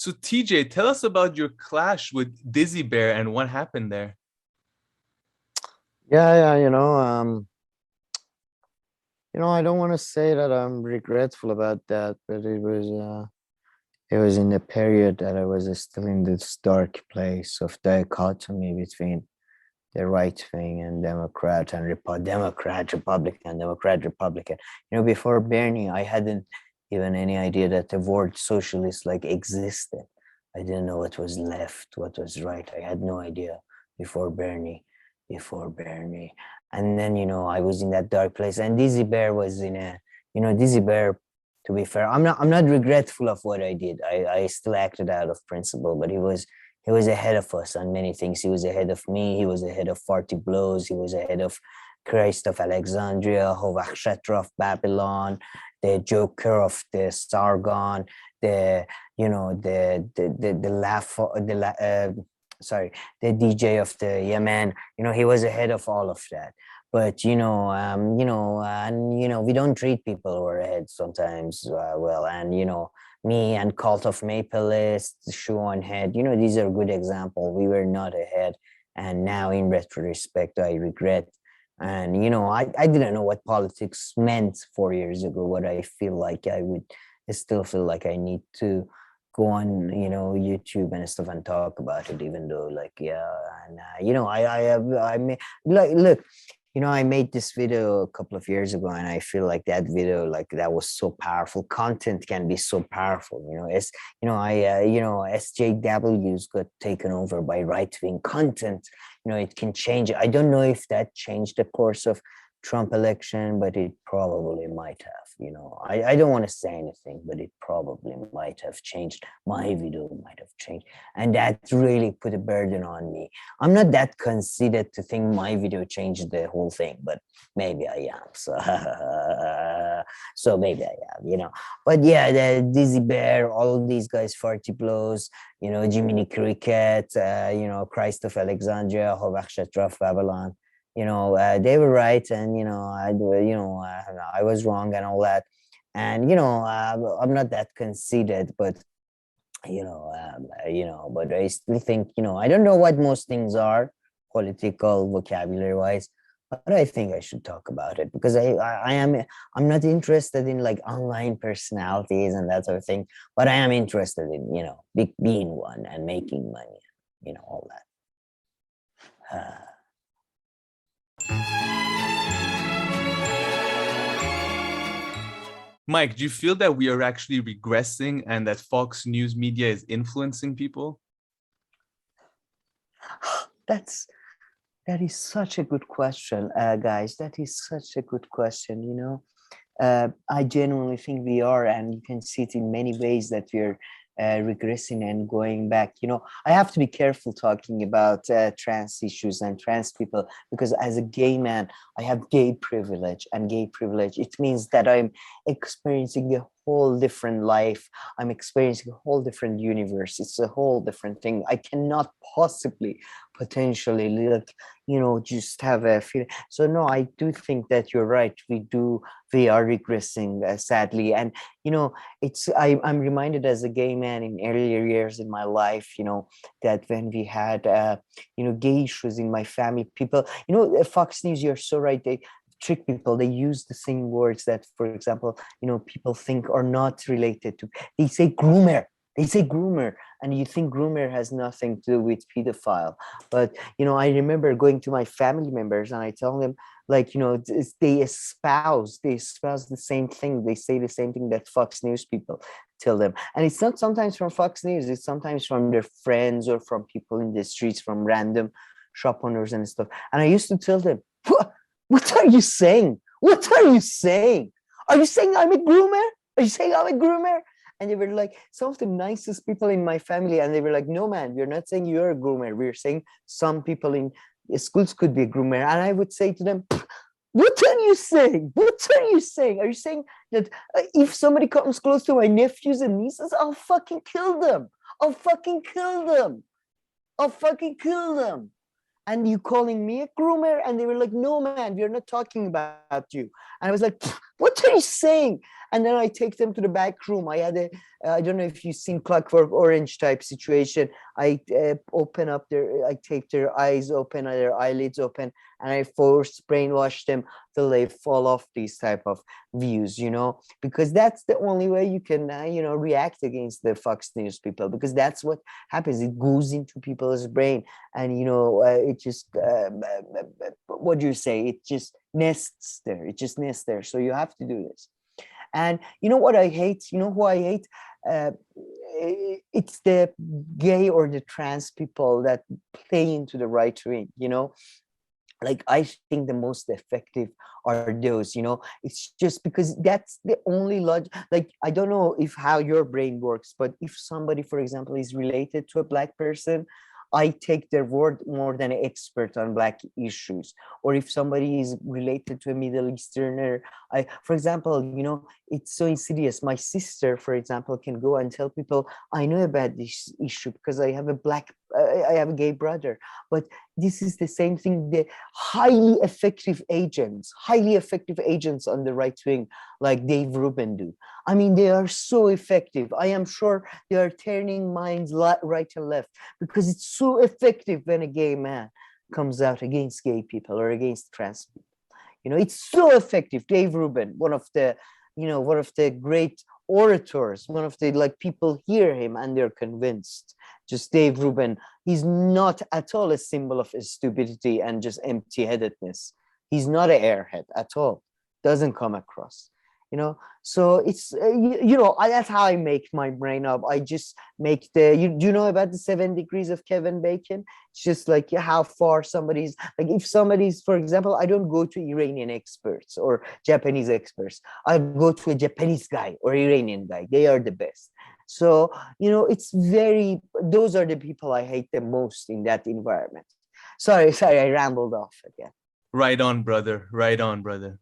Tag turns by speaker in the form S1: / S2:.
S1: So TJ, tell us about your clash with Dizzy Bear and what happened there.
S2: Yeah, I don't want to say that I'm regretful about that, but it was in the period that I was still in this dark place of dichotomy between the right wing and Democrat and Democrat, Republican, Democrat, Republican. Before Bernie, I hadn't even any idea that the word socialist existed. I didn't know what was left, what was right. I had no idea before Bernie. And then, I was in that dark place, and Dizzy Bear was in Dizzy Bear, to be fair, I'm not regretful of what I did. I still acted out of principle, but he was ahead of us on many things. He was ahead of me. He was ahead of 40 Blows. He was ahead of Christ of Alexandria, Hovakshetra of Babylon, the Joker of the Sargon, the DJ of the Yemen. He was ahead of all of that. But we don't treat people who are ahead sometimes well. And me and Cult of Mapleist, Shoe on Head, these are good examples. We were not ahead, and now in retrospect, I regret. And I didn't know what politics meant 4 years ago. What I feel like I still feel like I need to go on YouTube and stuff and talk about it, even though I made this video a couple of years ago, and I feel like that video, that was so powerful. Content can be so powerful, SJWs got taken over by right-wing content. It can change. I don't know if that changed the course of Trump election, but it probably might have. I don't want to say anything, but it probably might have changed. My video might have changed, and that really put a burden on me. I'm not that conceited to think my video changed the whole thing, but maybe I am. So maybe I am, But yeah, the Dizzy Bear, all of these guys, 40 Blows, Jiminy Cricket, Christ of Alexandria, Hovakshetra of Babylon. They were right, and I was wrong and all that. And I'm not that conceited, but but I still think I don't know what most things are political vocabulary wise, but I think I should talk about it because I'm not interested in online personalities and that sort of thing, but I am interested in being one and making money, all that.
S1: Mike, do you feel that we are actually regressing and that Fox News media is influencing people?
S2: That is such a good question, guys. That is such a good question. I genuinely think we are, and you can see it in many ways that we're regressing and going back. I have to be careful talking about trans issues and trans people, because as a gay man, I have gay privilege, and gay privilege, it means that I'm experiencing a whole different life. I'm experiencing a whole different universe. It's a whole different thing. I cannot possibly potentially just have a feeling. So no, I do think that you're right. We are regressing, sadly. And I'm reminded as a gay man in earlier years in my life, that when we had gay issues in my family, people, Fox News, you're so right, they trick people. They use the same words that, for example, people think are not related to. They say groomer. And you think groomer has nothing to do with pedophile. But I remember going to my family members and I tell them, they espouse the same thing. They say the same thing that Fox News people tell them. And it's not sometimes from Fox News, it's sometimes from their friends or from people in the streets, from random shop owners and stuff. And I used to tell them, what are you saying? What are you saying? Are you saying I'm a groomer? Are you saying I'm a groomer? And they were like, some of the nicest people in my family. And they were like, no, man, we're not saying you're a groomer. We're saying some people in schools could be a groomer. And I would say to them, what are you saying? What are you saying? Are you saying that if somebody comes close to my nephews and nieces, I'll fucking kill them? I'll fucking kill them. I'll fucking kill them. And you calling me a groomer? And they were like, no, man, we're not talking about you. And I was like, What are you saying? And then I take them to the back room. I had I don't know if you've seen Clockwork Orange type situation. I open up I tape their eyes open, or their eyelids open, and I force brainwash them till they fall off these type of views, you know, because that's the only way you can, you know, react against the Fox News people, because that's what happens. It goes into people's brain, and, you know, it just, what do you say? It just nests there. It just nests there. So you have to do this. And you know what I hate? You know who I hate? It's the gay or the trans people that play into the right wing, you know? Like, I think the most effective are those, you know? It's just because that's the only logic. Like, I don't know if how your brain works, but if somebody, for example, is related to a Black person, I take their word more than an expert on Black issues. Or if somebody is related to a Middle Easterner, for example, you know, it's so insidious. My sister, for example, can go and tell people, I know about this issue because I have a gay brother. But this is the same thing. The highly effective agents on the right wing, like Dave Rubin, do. I mean, they are so effective. I am sure they are turning minds right and left, because it's so effective when a gay man comes out against gay people or against trans people. You know, it's so effective. Dave Rubin, one of the great orators, one of the, like, people hear him and they're convinced. Just Dave Rubin, he's not at all a symbol of stupidity and just empty-headedness. He's not an airhead at all. Doesn't come across, you know. So it's you know, that's how I make my brain up. I just make do you know about the 7 degrees of Kevin Bacon? It's just like how far somebody's, like, if somebody's, for example, I don't go to Iranian experts or Japanese experts. I go to a Japanese guy or Iranian guy. They are the best. So, you know, those are the people I hate the most in that environment. Sorry, I rambled off again.
S1: Right on, brother. Right on, brother.